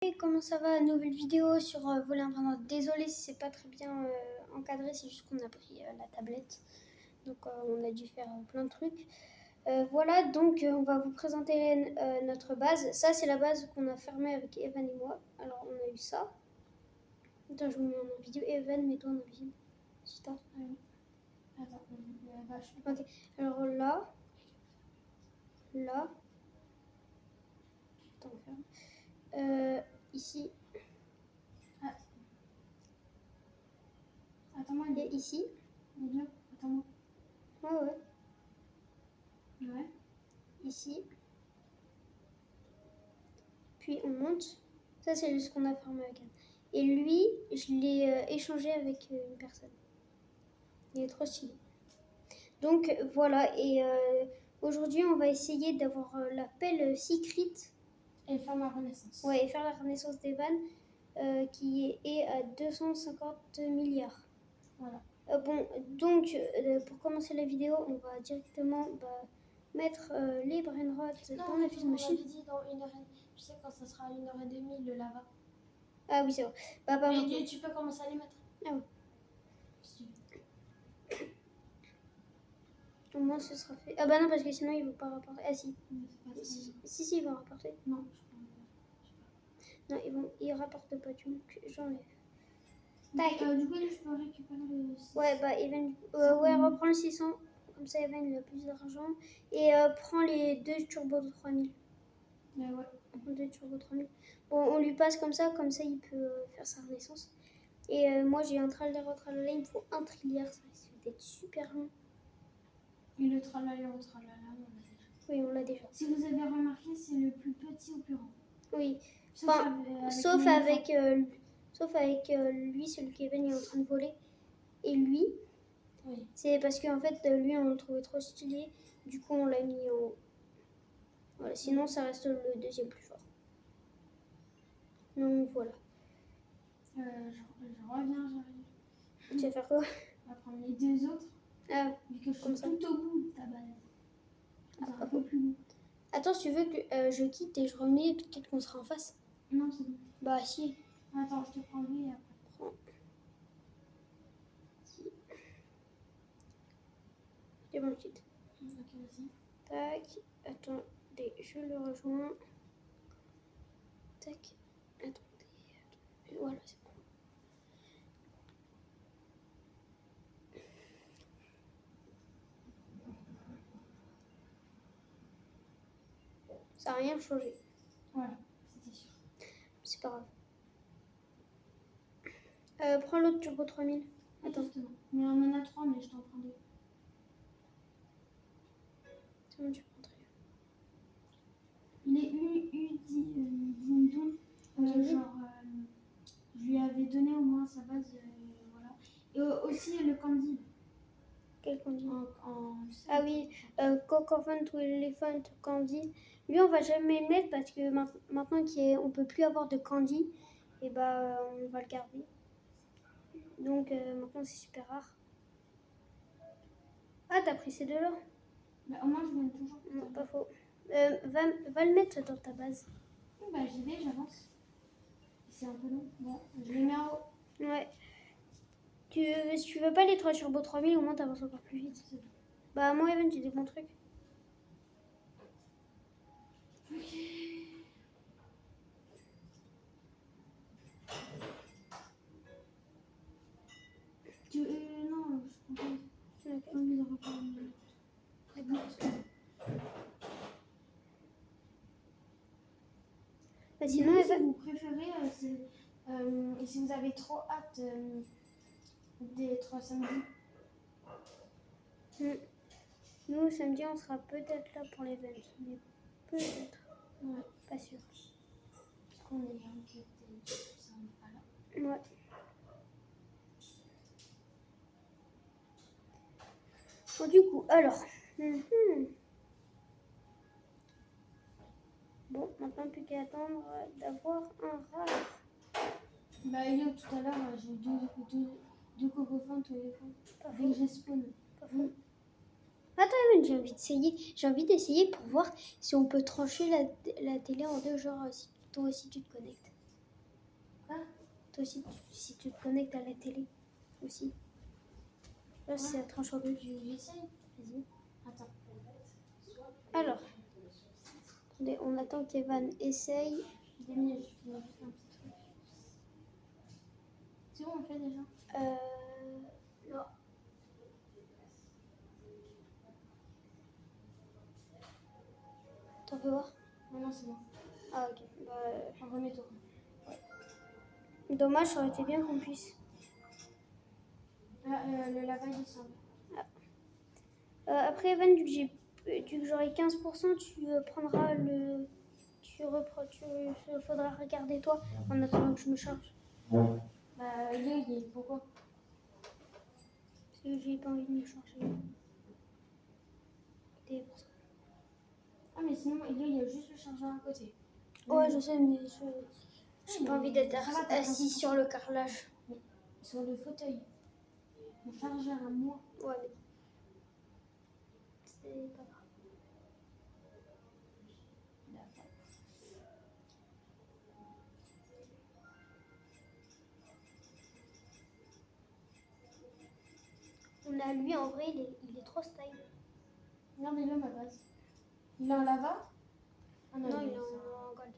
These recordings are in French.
Et comment ça va? Nouvelle vidéo sur voler un brin. Désolé si c'est pas très bien encadré, c'est juste qu'on a pris la tablette. Donc on a dû faire plein de trucs. Voilà, donc on va vous présenter notre base. Ça, c'est la base qu'on a fermée avec Evan et moi. Alors, on a eu ça. Attends, je vous mets en vidéo. Evan, mets-toi en visible. Si t'as. Attends, ok. Alors là. Là. Attends, on ferme. Ici. Attends-moi. Et ici. Attends-moi. Ouais. Ouais. Ici. Puis on monte. Ça, c'est ce qu'on a fermé avec elle. Et lui, je l'ai échangé avec une personne. Il est trop stylé. Donc voilà, et aujourd'hui, on va essayer d'avoir la pelle Secret. Et faire ma renaissance. Ouais, et faire la renaissance d'Evan, qui est à 250 milliards. Voilà. Bon, donc, pour commencer la vidéo, on va directement mettre les brainrots dans la fuse machine. On avait dit dans 1h30. Tu sais quand ça sera 1h30 le lava. Ah oui, c'est vrai. Mais tu peux commencer à les mettre. Ah oui. Au moins ce sera fait. Ah bah non, parce que sinon ils vont pas rapporter. Ah si. Si, ils vont rapporter. Non, Non, ils rapportent pas, tu j'enlève. Tac. Du coup, je peux récupérer le 600. Ouais, bah Evan, ouais, reprends le 600. Comme ça, Evan il a plus d'argent. Et prends les 2 turbos de 3000. Ouais. Prends 2 turbos de 3000. Bon, on lui passe comme ça il peut faire sa renaissance. Et moi j'ai un tralala, il me faut 1 trilliard, ça risque d'être super long. Et le tralala, on l'a déjà. Oui, on l'a déjà. Si vous avez remarqué, c'est le plus petit au plus grand. Oui, sauf avec lui, celui qu'Evan est en train de voler. Et lui, oui. C'est parce qu'en fait, lui, on le trouvait trop stylé. Du coup, on l'a mis en haut. Voilà, sinon, ça reste le deuxième plus fort. Donc, voilà. Je reviens, j'arrive. Tu vas faire quoi? On va prendre les 2 autres. Ah, vu que je suis comme ça. tout au bout de ta base. Un peu plus loin. Attends, si tu veux que je quitte et je remets, peut-être qu'on sera en face. Non, c'est bon. Bah, si. Attends, je te prends lui et après. Prends. C'est bon, quitte. Ok, vas-y. Tac. Attendez, je le rejoins. Tac. Attendez. Voilà, c'est bon. Ça n'a rien changé. Voilà, c'était sûr. C'est pas grave. Prends l'autre turbo 3000. Attends. Justement. Mais on en a 3, mais je t'en prends 2. C'est bon, tu prends 3. Les Udindon, genre, je lui avais donné au moins sa base, voilà. Et aussi le candy. Quel candy? Ah oui, Cocophant ou Elephant Candy. Lui, on va jamais le mettre parce que maintenant qu'on peut plus avoir de candy, et on va le garder. Donc maintenant, c'est super rare. Ah, t'as pris ces deux-là? Bah, au moins, je donne toujours. Non, pas faux. Va le mettre dans ta base. Bah, j'y vais, j'avance. C'est un peu long. Bon, je les mets en haut. Ouais. Si tu veux pas les 3 turbo 3000, au moins t'avances encore plus vite. Bah, moi, Evan, j'ai des bons trucs. Ok. Non, je comprends. J'ai pas envie de reprendre. C'est bon. Bah, sinon, si vous préférez, et si vous avez trop hâte d'être samedi. Nous, samedi, on sera peut-être là pour l'event, mais peut-être. Ouais. Pas sûr. Parce qu'on est inquiété, ça on est pas là. Ouais. Bon, du coup, alors. Bon, maintenant, plus qu'à attendre d'avoir un rare. Bah, hier, tout à l'heure, j'ai eu deux cocophantes ou éléphants. Dès que j'ai spawn. Pas faux. Attends, Evan, j'ai envie d'essayer pour voir si on peut trancher la télé en deux, genre si toi aussi tu te connectes. Toi aussi, si tu te connectes à la télé aussi. Là, c'est la tranche en deux. J'essaye. Vas-y. Attends. Alors, attendez, on attend qu'Evan essaye. 2 minutes, je finis juste un petit truc. C'est où on fait déjà? Non. T'en peux voir? Non, c'est bon. Ah, ok. Bah, Remets-toi. dommage, ça aurait été bien qu'on puisse. Le lavage descend. Après, Evan, vu que j'aurai 15%, tu prendras le. Faudra regarder toi en attendant que je me charge. Bah, il est pourquoi? Parce que j'ai pas envie de me charger. C'est pour ça. Ah, mais sinon, il y a juste le chargeur à côté. Ouais, je sais, mais j'ai pas envie d'être ça va, t'as assis sur le carrelage. Sur le fauteuil. Mon chargeur à moi. Ouais, mais. C'est pas grave. On a lui, en vrai, il est trop style. Regardez-le, ma base. Il est en lava? Ah Non, il est ça. en gold.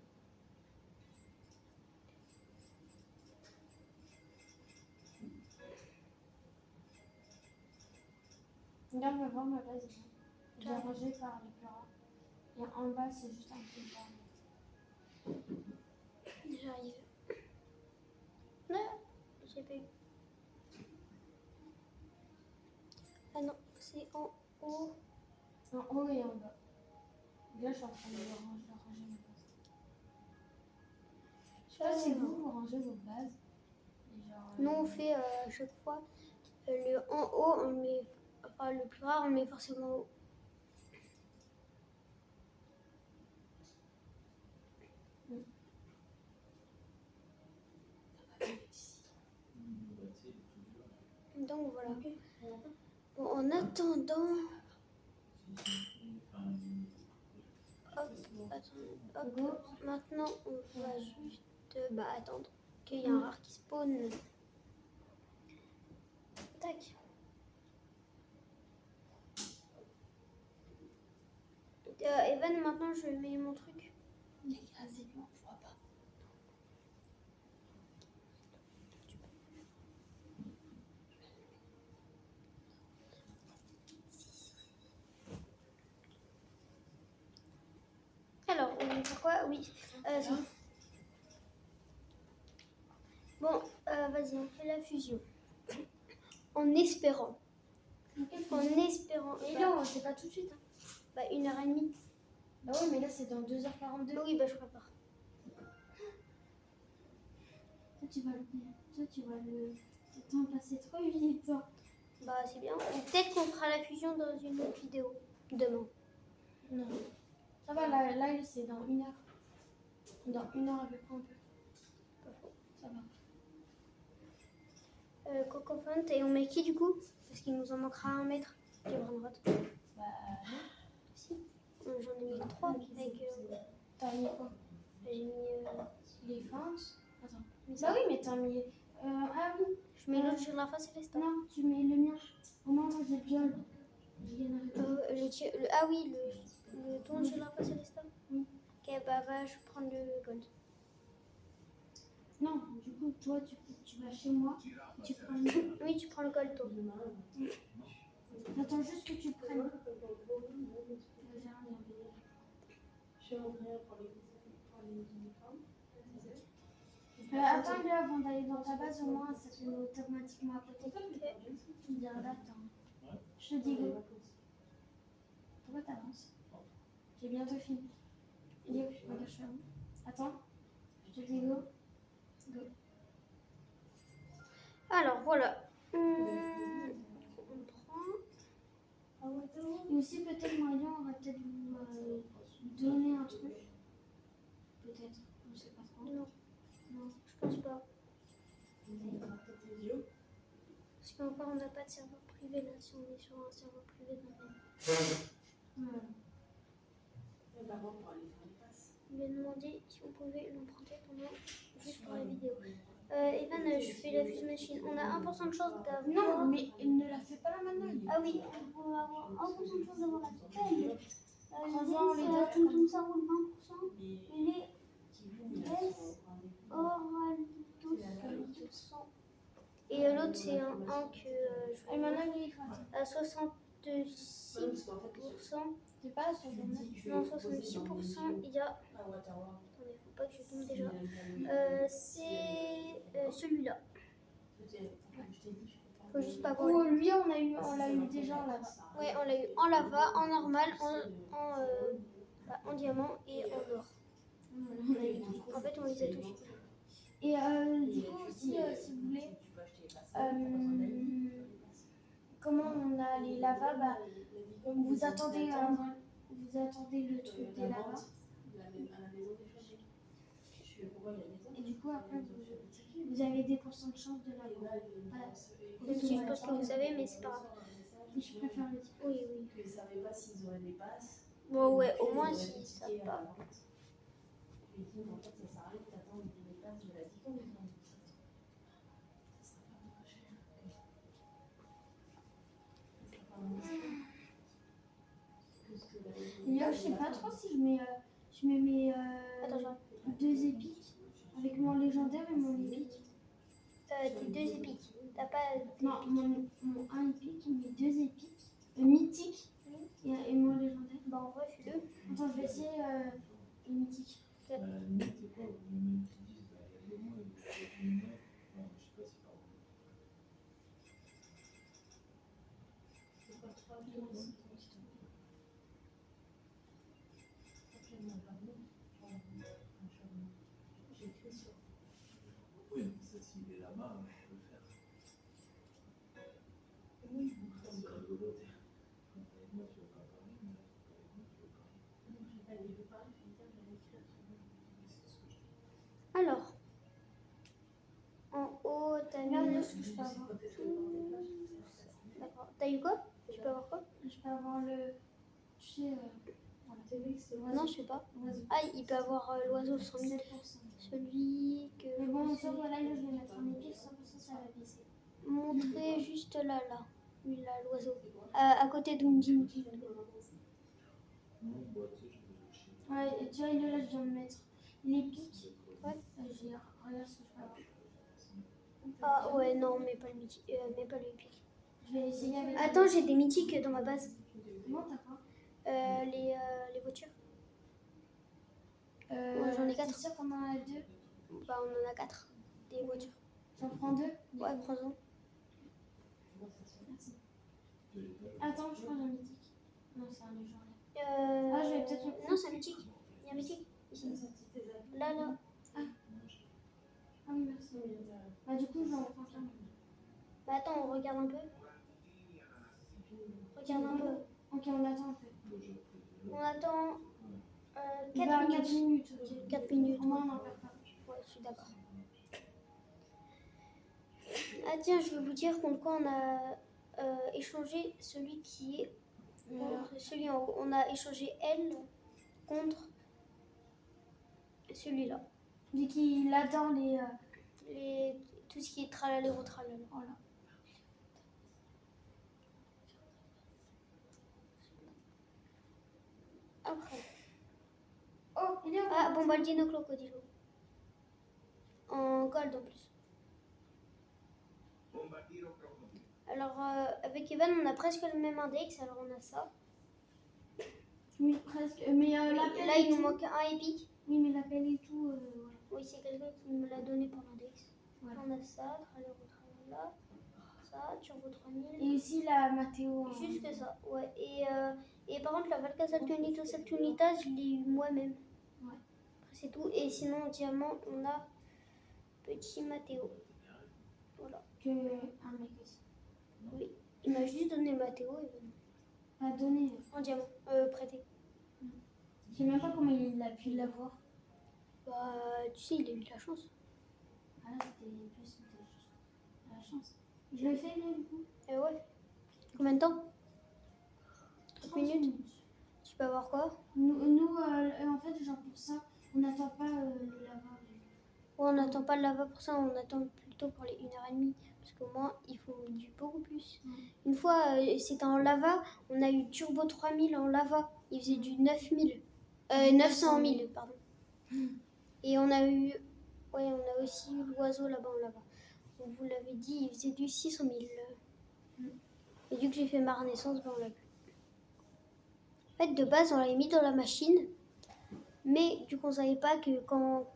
Regarde, va voir ma base. J'ai rangé par les plus rares. Et en bas, c'est juste un peu bas. J'arrive. Non, j'ai pas eu. Ah non, c'est en haut. En haut et en bas. Là, je suis en train de ranger ma base. Je sais pas si vous rangez vos bases. Nous, on fait à chaque fois le en haut, on met. Enfin, le plus rare, on met forcément en haut. Donc voilà. Bon, en attendant. Hop, attendez, hop. Maintenant, on va juste attendre qu'il y ait un rare qui spawn. Tac. Evan, maintenant je mets mon truc. Les gars, c'est bon, on voit pas. Alors, on va faire quoi? Oui. Bon, vas-y, on fait la fusion. En espérant. En espérant. Mais là, on sait pas tout de suite. Hein. 1h30. Bah oui, mais là, c'est dans 2h42. Oui, je prépare. Toi, tu vas le temps passer trop vite, toi. Bah, c'est bien. Peut-être qu'on fera la fusion dans une autre vidéo. Demain. Non. Ça va, là c'est dans 1 heure. Dans 1 heure à peu près, un peu. Pas faux. Ça va. Coco Font, et on met qui du coup? Parce qu'il nous en manquera un mètre. Bah, si. J'en ai mis 3 avec. T'as mis quoi? J'ai mis. Les fentes. Attends. Bah oui, mais t'as mis. Ah oui. Je mets l'autre sur la face céleste. Non, tu mets le mien. Au moins, moi j'ai le viol. Ah oui, le ton sur la face céleste. Oui. Ok, bah, je vais prendre le gold. Non, du coup, toi, tu vas chez moi. Tu prends le... Oui, tu prends le gold, toi. J'attends juste que tu prennes. Attends-le avant d'aller dans ta base, au moins ça te met automatiquement à côté. Tu me diras d'attendre. Je te dis go. Pourquoi t'avances? J'ai bientôt fini. Il est où? Regarde, je suis où? Attends. Je te dis go. Go. Alors, voilà. On prend. Et aussi, peut-être, moyen, on va peut-être vous donner un truc. Peut-être. Je sais pas trop. Non. Non, je pense pas. Parce qu'encore, on n'a pas de serveur privé là, si on est sur un serveur privé de la Il m'a demandé si on pouvait l'emprunter pendant juste pour la vidéo. machine, je fais la fuse machine. On a 1% de chance d'avoir. Non, mais ne la fais pas là maintenant. Ah oui, on va avoir 1% de chance d'avoir la totale. Croisant les deux. Comme ça roule 20%. Et les baisse hors 12%. Et l'autre, c'est un 1 que je Et maintenant, il est écrasé. à 66%. C'est pas sur le net. Non, 66%. Il y a. Attendez, faut pas que je tombe déjà. C'est celui-là. Faut juste pas voir. Oh, lui, on l'a eu déjà en lava. Ouais, on l'a eu en lava, en normal, en diamant et en or. On l'a eu tout. En fait, on les a tous eu. Et du coup aussi, si vous voulez, comment on a les lavas, bah, vous attendez le truc des lavas. Et du coup, après, vous avez des pourcents de chance de l'avoir. Voilà. Même si je pense que vous savez, mais c'est pas grave. Et je préfère le dire. Oui, oui. Bon, ouais, au moins, ils savent pas. Là, je sais pas trop si je mets mes Attends, 2 épiques avec mon légendaire et mon épique. tes 2 épiques. T'as pas. Non, mon 1 épique, mes 2 épiques, mythique et mon légendaire. Bah, en vrai, fais-le. Attends, je vais essayer le mythique. Oui, donc ça, s'il est là-bas, je peux le faire. C'est rigolo. Moi, tu veux pas parler, mais avec moi, tu veux parler. Alors, en haut, t'as mis. Regarde ce que je peux avoir. D'accord. T'as eu quoi? Tu peux avoir quoi? Je peux avoir le. Tu sais, Non, je sais pas. Ah, il peut avoir l'oiseau 100 000. 7%. Celui que. Mais bon, ça, voilà, là, je vais mettre en épique, 100% ça va baisser. Montrer juste là, lui, là, l'oiseau. À côté d'Undin. Non, bah, tu sais, je me suis Ouais, et tu vois, il est là, je viens de mettre l'épique. Ouais. Regarde ce que je peux avoir. Ah, ouais, non, mais pas le mythique. Mais pas l'épique. Je vais essayer avec. Attends, j'ai des mythiques dans ma base. Comment t'as quoi Les voitures. Ouais, j'en ai 4. C'est sûr qu'on en a 2. Bah, on en a 4. Des voitures. J'en prends 2. Ouais, prends-en. Merci. Attends, je prends un mythique. Non, c'est un légendaire. Ah, je vais peut-être le- Non, c'est un mythique. Il y a un mythique. Ici. Là, là. Ah oui, merci. Bah, du coup, j'en prends qu'un. Bah, attends, on regarde un peu. Regarde un peu. Ok, on attend un peu. On attend Il 4 va à minutes. 4 minutes. Ok. 4 minutes. Au moins, on n'en perd pas. Ouais, je suis d'accord. Ah tiens, je vais vous dire contre quoi on a échangé celui qui est contre celui en haut. On a échangé elle contre celui-là. Vu qu'il adore les. Tout ce qui est tralala ou tralala. Voilà. Après. Oh, il est où? Ah, Bombaldino Crocodilo. En gold en plus. Alors, avec Evan, on a presque le même index. Alors, on a ça. Oui, presque. Mais l'appel. Là, il nous manque un épique. Oui, mais l'appel et tout. Voilà. Oui, c'est quelqu'un qui me l'a donné pour l'index. Voilà. On a ça, tralala ou tralala. Ça, Turbo 3000. Et aussi la Matteo. Juste que ça, ouais. Et par contre, la Valka Saltonito Saltonita, je l'ai eu moi-même. Ouais. Après, c'est tout. Et sinon, en diamant, on a Petit Matteo. Voilà. Que un mec aussi. Oui. Il m'a juste donné Matteo et Pas donné. en diamant. Prêté. Je sais même pas comment il a pu l'avoir. Bah, tu sais, il a eu de la chance. Ah là, c'était plus de la chance. Je le fais là, du coup. Ouais. Combien de temps 30 minutes. Tu peux avoir quoi? Nous en fait, genre pour ça, on n'attend pas le lava. on n'attend pas le lava pour ça, on attend plutôt pour les 1h30. Parce qu'au moins, il faut du beaucoup plus. Une fois, c'était en lava, on a eu Turbo 3000 en lava. Il faisait du 9000. 900 000, pardon. Et on a eu... Ouais, on a aussi eu l'oiseau là-bas en lava. Donc, vous l'avez dit, il faisait du 600 000. Et vu que j'ai fait ma renaissance, on l'a vu. En fait, de base, on l'avait mis dans la machine. Mais du coup, on savait pas que quand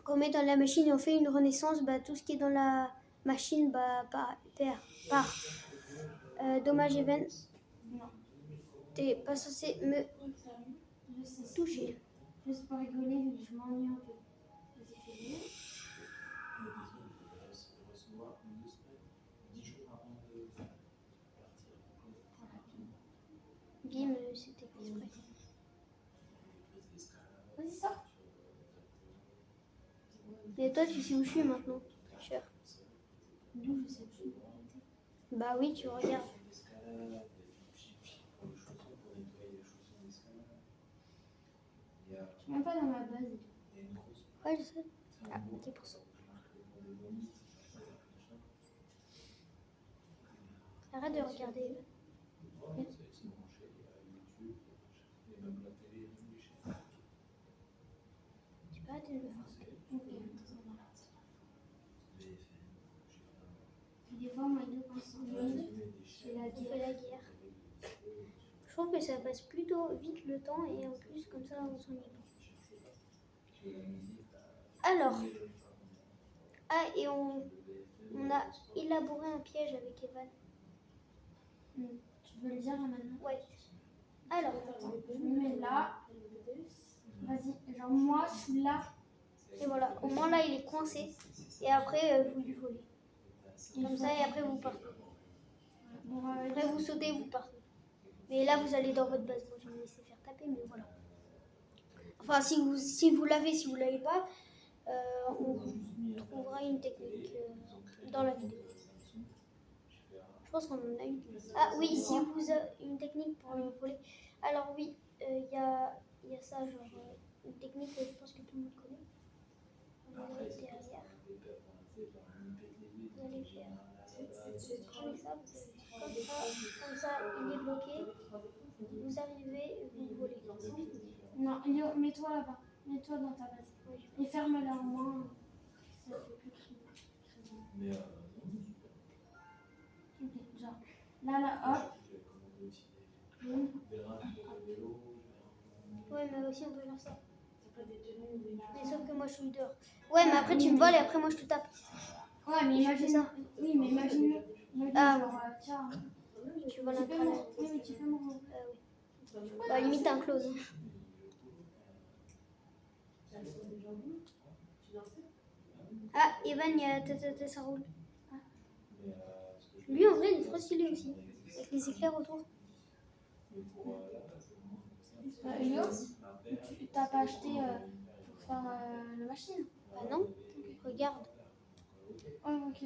on met dans la machine et on fait une renaissance, bah, tout ce qui est dans la machine part. Dommage, Evan. Non. T'es pas censé me Je sais. toucher. Juste pour rigoler, vu que je m'ennuie un peu. Vas-y, fais-le. Recevoir 2 semaines, 10 jours avant de partir. Bim, c'était exprès. Vas-y, sors. Mais toi, tu sais où je suis maintenant, cher. D'où je sais plus. Bah oui, tu regardes. Je suis même pas dans ma base. Ouais, je sais. Ah, 10%. Arrête de regarder. Tu peux arrêter de le faire. Ok, ça va. Des fois, moi, deux quand c'est la Il guerre. fait la guerre. Je trouve que ça passe plutôt vite le temps et en plus, comme ça, on s'ennuie pas. Alors, et on a élaboré un piège avec Evan. Tu veux le dire là maintenant? Ouais. Alors, Je me mets là. Vas-y, genre moi, je suis là. et voilà. Au moins là, il est coincé. Et après, vous lui volez. Comme ça, et après, vous partez. Bon, Après, vous sautez, vous partez. Mais là, vous allez dans votre base. Moi, je vais me laisser faire taper, mais voilà. Enfin, si vous l'avez, si vous ne l'avez pas, on trouvera une technique dans la vidéo. Je pense qu'on en a une. Ah oui, si vous avez une technique pour le voler. Alors oui, il y a ça, genre une technique que je pense que tout le monde connaît. On va aller derrière. Vous allez faire. Prenez ça, comme ça, il est bloqué. Vous arrivez, vous volez. non, mets-toi là-bas. Mets-toi dans ta base. Et ferme-la au moins. Ça fait plus crier. Ok, genre. Là, hop. Boum. Ouais, mais aussi on peut faire ça. Mais sauf que moi je suis dehors. Ouais, mais après tu me voles et après moi je te tape. Ouais, mais Je fais imagine. ça. Oui, mais imagine. Ah, genre, tiens. Tu voles Tu un peux crâne. me. Oui, mais tu peux me. Oui. Bah, limite un close. Ah, Evan, il y a ça roule. Ah. Lui, en vrai, il est trop stylé aussi. Avec les éclairs autour. Léo, tu t'as pas acheté pour faire la machine? Bah non, regarde. Oh, ok.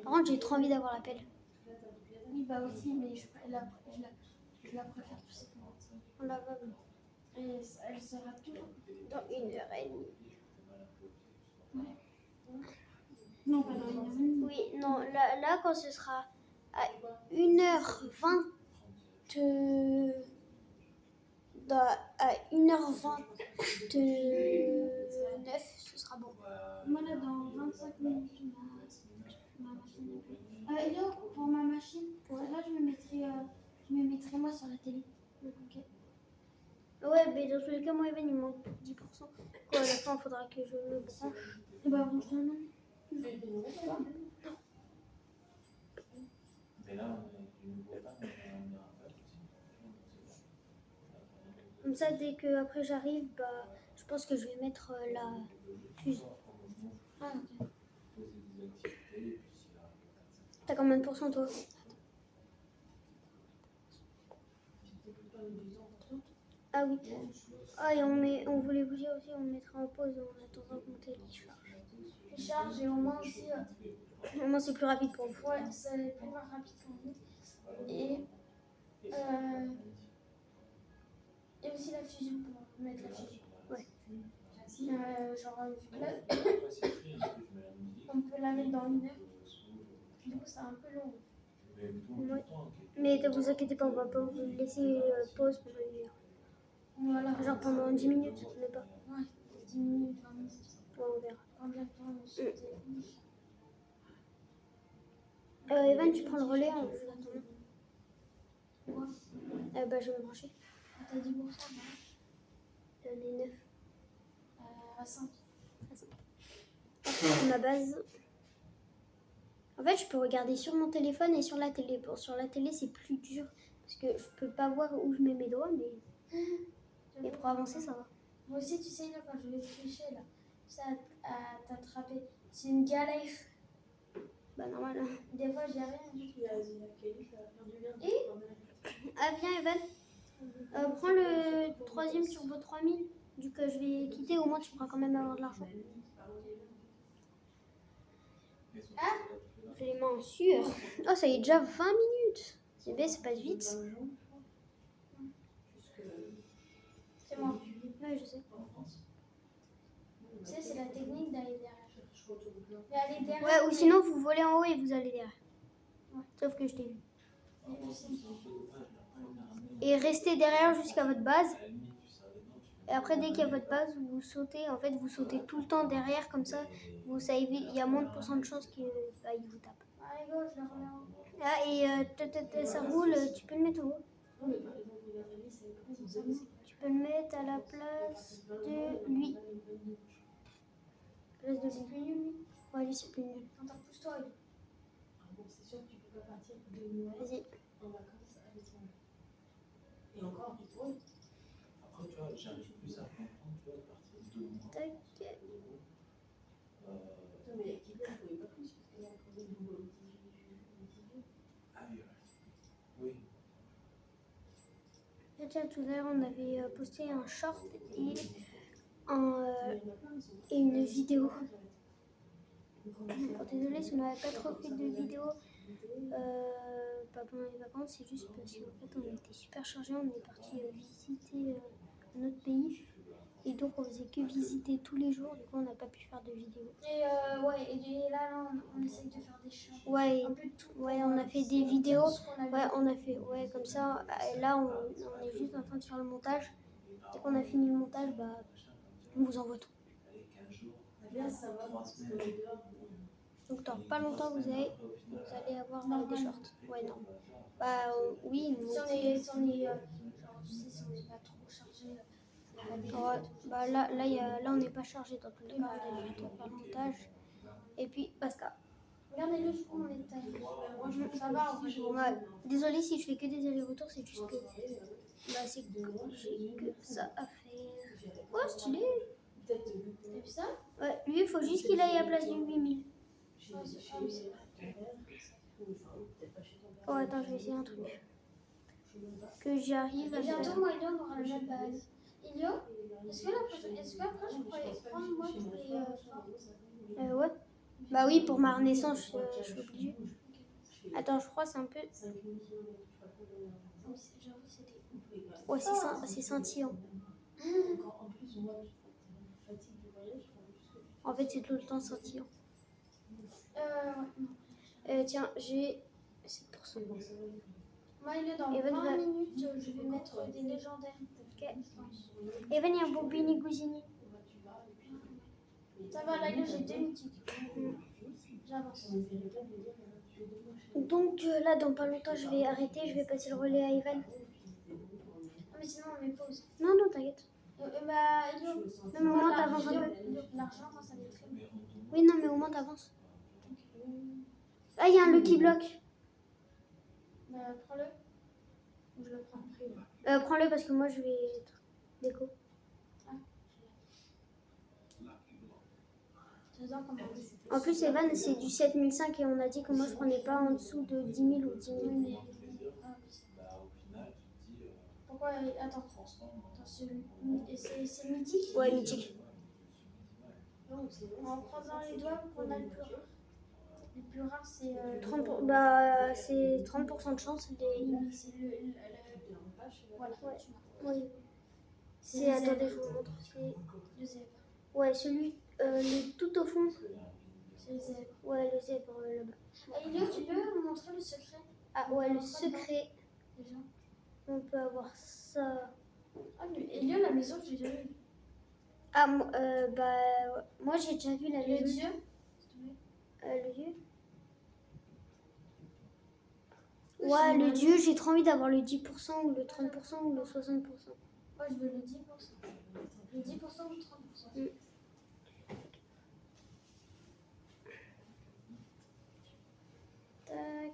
Par contre, j'ai trop envie d'avoir la pelle. Oui, bah aussi, mais je la préfère tout simplement. On la va Et elle sera toujours. dans 1h30. Non, pas dans une heure. Oui, non, là quand ce sera à 1h20, à 1h29, ce sera bon. Moi, là, dans 25 minutes, ma machine. Léo, pour ma machine, là, je me mettrai moi sur la télé. Ok. Ouais, mais dans tous les cas, moi, Evan, il manque 10%. Quoi, à la fin, il faudra que je le branche. Et bah, bon, je te demande. Mais là, on est du nouveau temps, on est en fait. Comme ça, dès que après j'arrive, bah, je pense que je vais mettre la fusée. Ah, ok. T'as combien de pourcents, toi? Ah oui. Ah, et on voulait vous dire aussi, on mettra en pause en attendant que mon télé charge. Je charge et au moins aussi. Au moins, c'est plus rapide pour vous. Ouais, ça va être plus rapide pour vous. Et aussi la fusion pour mettre la fusion. Ouais. Genre, vu que là, Après, c'est écrit, hein, parce que je mets la musique. on peut la mettre dans 1 heure. Je Du coup, c'est un peu long. mets tout le Ouais. temps, ok. Mais ne vous inquiétez pas, on va pas vous laisser pause pendant 1 heure. Voilà. Genre pendant 10 minutes, mais pas. Ouais, 10 minutes, 20 minutes. Ouais, on verra. Combien de temps on se téléphone? Evan, tu prends le relais en attendant. Quoi? Bah, je vais me brancher. Ah, t'as dit pour ça, Les 9. à 5. Ma base. En fait, je peux regarder sur mon téléphone et sur la télé. Bon, sur la télé, c'est plus dur parce que je peux pas voir où je mets mes doigts, mais pour avancer, ça va. Moi aussi, tu sais, là, quand je vais tricher, là, ça à t'attraper, c'est une galère. Bah, normal. Hein. Des fois, j'y arrive. Ah, viens, Evan. Prends le 3e Turbo 3000. Du coup, je vais quitter. Au moins, tu pourras quand même avoir de l'argent. Ah, J'ai les mains en sueur. Oh, ça y est déjà 20 minutes. C'est bien, ça passe vite. c'est moi. Ouais, je sais. Tu sais, c'est la technique d'aller derrière. Mais aller derrière. Ouais, ou sinon, vous volez en haut et vous allez derrière. Ouais. Sauf que je t'ai vu. Mais je sais. Et restez derrière jusqu'à votre base. Et après, dès qu'il y a votre base, vous sautez. En fait, vous sautez tout le temps derrière, comme ça. Vous savez, il y a moins de pourcent de chances qu'il vous tape. Allez, go, je le remets en haut. Ah, et ça roule, tu peux le mettre en haut. Tu peux le mettre à la place de lui. Place de C'est lui. plus nul, lui. Ouais, lui, c'est plus nul. Attends, pousse-toi. lui. Vas-y. Après, tu vois, j'arrive plus à comprendre, tu vois, à partir de moi. Tac. Ah oui, oui. Et tiens, tout à l'heure, on avait posté un short et une vidéo. Bon, désolée si on n'avait pas trop fait de vidéo pas pendant les vacances, c'est juste parce qu'en fait on était super chargés, on est parti visiter un autre pays et donc on faisait que visiter tous les jours, du coup on n'a pas pu faire de vidéo. Et ouais, et là, on essaye de faire des choses. Ouais, Un peu de tout. ouais, on a fait des vidéos, Ce qu'on a vu. ouais, on a fait, ouais, comme ça, et là on est juste en train de faire le montage. Dès qu'on a fini le montage, bah on vous envoie tout. Allez, 15 jours, 3 semaines. Donc dans pas longtemps vous allez avoir des shorts. Ouais, non. Bah oui, nous. Si on est, genre, tu sais, si on n'est pas trop chargé, on a des Ouais, bah là on n'est pas chargé dans tous les cas, on a juste à faire le montage. Et puis basta. Regardez-le, je crois, on est taillé. Ça va, en fait. Ouais. Désolée si je fais que des allers-retours, c'est juste que bah c'est que j'ai que ça à faire. Oh stylé. T'as vu ça? Ouais, lui il faut juste qu'il aille à la place du 8000. Ah oui, c'est vrai. Oh attends, je vais essayer un truc. Que j'arrive à Et bientôt, faire. moi et Léon, on aura la même base. Elio, est-ce qu'après, je pourrais prendre moi tous les forts? Ouais. Bah oui, pour ma renaissance, je suis obligée. Attends, je crois que c'est un peu. J'avoue, c'était. Ouais, c'est scintillant. En fait, c'est tout le temps scintillant. Ouais. Tiens, j'ai 7%. Moi, Elio, dans Evan 20 va- minutes, je vais mettre des légendaires. Ok. Evan, il y a un Bobini Gouzini. Ça va, là, Elio, j'ai 2 mythiques. J'avance. Donc là, dans pas longtemps, je vais arrêter. Je vais passer le relais à Evan. Ah, mais sinon, on met pause. Non, non, t'inquiète. Bah, Elio. Non, mais au moins, t'avances un peu. L'argent, moi, ça m'est très bien. Oui, non, mais au moins, t'avances. Ah, il y a un Lucky Block. Bah, prends-le. Ou je le prends. Prends-le parce que moi, je vais être déco. J'adore comment on dit. En plus, Evan, c'est du 7005 et on a dit que moi, je prenais pas en dessous de 10 000 ou 10 000. Oui, mais. Bah, au final, tu te dis, Pourquoi? Attends, transforme. c'est mythique? Ouais, mythique. En croisant les doigts, on a le plus rare. Le plus rare, c'est. 30 bah, c'est 30% de chance. C'est le. Voilà. Ouais. Oui. C'est, attendez, je vous montre. C'est Je sais pas. Ouais, celui le tout au fond. C'est le zèbre. Ouais, le zèbre là-bas. Elio, tu peux me montrer le secret? Ah ouais, le secret. Déjà. On peut avoir ça. Ah, mais Elio, la maison, j'ai déjà vu. Ah, bah, moi j'ai déjà vu la Le maison. dieu? Le dieu. Ouais, le dieu, j'ai trop envie d'avoir le 10% ou le 30% ou le 60%. Moi, je veux le 10%. Le 10% ou le 30%. Tac.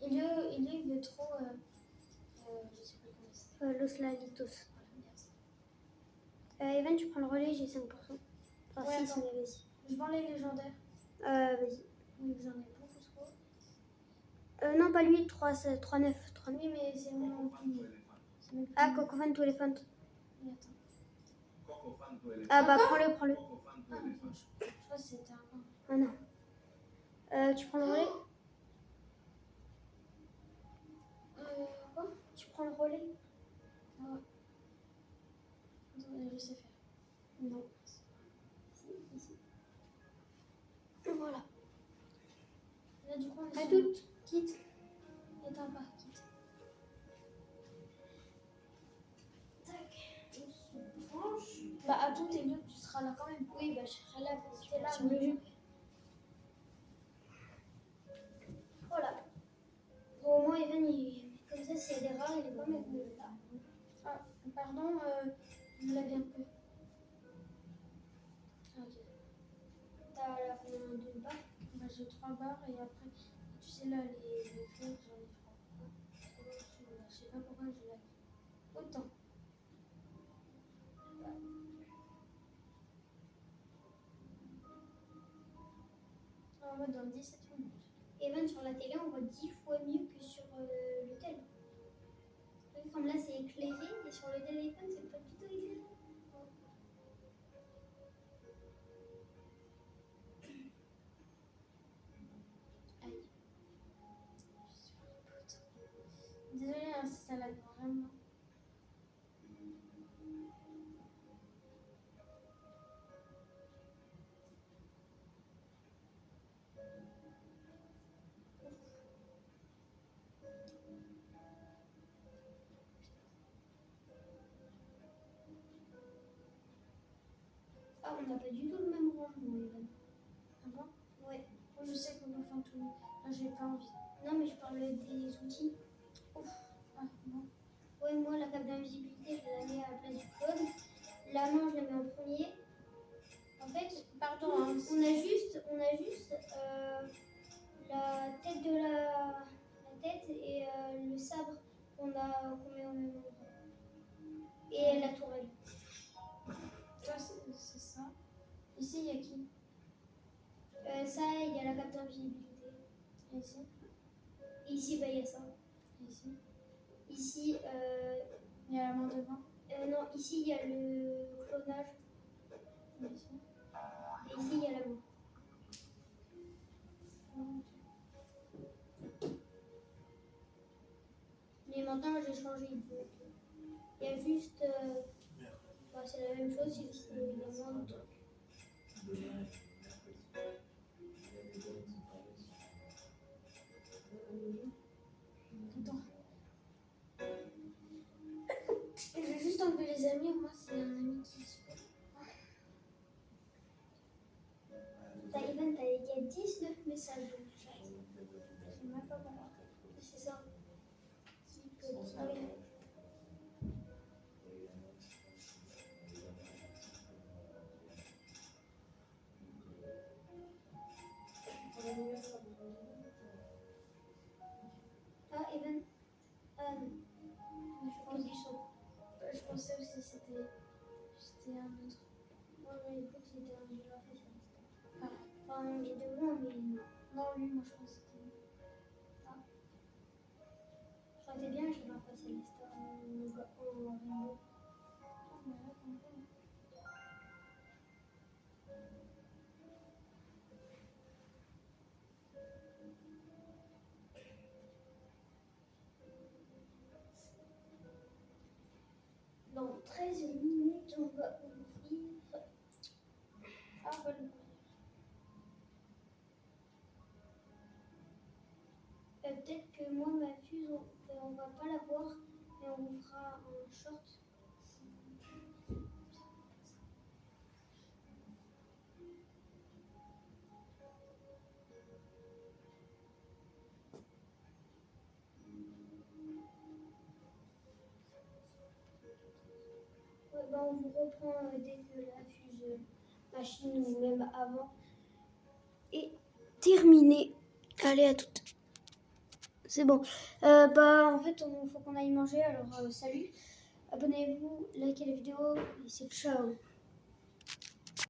Elio, il veut trop. Je sais plus comment c'est. Los Lalitos. Evan, tu prends le relais, j'ai 5%. Enfin, Ouais, 6, attends. mais vas-y. Je vends les légendaires. Vas-y. Oui, j'en ai beaucoup trop. Non, pas lui, 3, 3, 9. 3, 9. Oui, mais c'est mon premier. C'est mon Ah, premier. Cocofan to Elephant. Oui, attends. Ah, bah, Encore prends-le, prends-le. Ah, ok. Je crois que c'était un. Ah non. Tu prends le relais Quoi? Tu prends le relais Ah ouais. Attends, je sais faire. Non. Voilà. Là, du coup, on est À sur toutes. quitte. Attends, pas quitte. Tac. On se branche. Bah, à tout, Elio, tu seras là quand même. Oui, bah, je serai là. T'es là, Sur le jeu. Voilà. Bon, au moins, Evan, comme ça, s'il y a des rares, il est pas avec nous. Ah, pardon, je l'avais un peu. Ah, ok. T'as la combien de barres Bah, j'ai 3 barres et après, tu sais, là, les fleurs, j'en ai 3. Je sais pas pourquoi je l'ai. Autant. En mode dans 17 minutes. Evan, sur la télé, on voit 10 fois mieux que sur le tel. Comme là, c'est éclairé, et sur le téléphone, c'est pas du tout éclairé. Désolée hein, si ça lag vraiment. Ah, on n'a pas du tout le même rangement, Evan. Ah bon? Ouais. Moi, je sais qu'on peut faire tout. Là, j'ai pas envie. Non, mais je parle des outils. Ouf. Ah, bon. Ouais, moi, la cape d'invisibilité, je la mets à la place du code. La main, je la mets en premier. En fait, Pardon, hein, on a juste la tête la tête et le sabre qu'on met au même endroit. Et la tourelle. ça, c'est ça. Ici, il y a qui? Ça, il y a la cape d'invisibilité. Et ici? Et ici, bah, il y a ça. Et ici? Ici, Il y a la main devant. non, ici, il y a le clonage. Et ici? Et ici, il y a la main. Mais maintenant, j'ai changé. Il y a juste. Bah, c'est la même chose, c'est juste qu'il y a moins de trucs. Attends. Je vais juste enlever les amis, moi, c'est un ami qui se fait. T'as Evan, il y a 19 messages dans le chat. Je sais même pas comment. C'est ça. Qui peut dire. Ah oui. Ah, Evan. Ah non. Je pensais aussi que c'était un autre. Moi, j'ai cru que c'était un jeu à faire. Ah. Enfin, les deux blancs, mais non. Non, lui, moi, je pense que c'était lui. Ça aurait été bien, j'ai pas passé les stars en rainbow. Ah, mais là, quand même. Dans 13 minutes, on va ouvrir peut-être que moi, ma fuse, on va pas la voir, mais on vous fera un short. Ouais, bah, on vous reprend dès que la fuse machine ou même avant est terminée. Allez, à toutes. C'est bon. Bah, en fait, il faut qu'on aille manger, alors salut. Abonnez-vous, likez la vidéo et c'est ciao.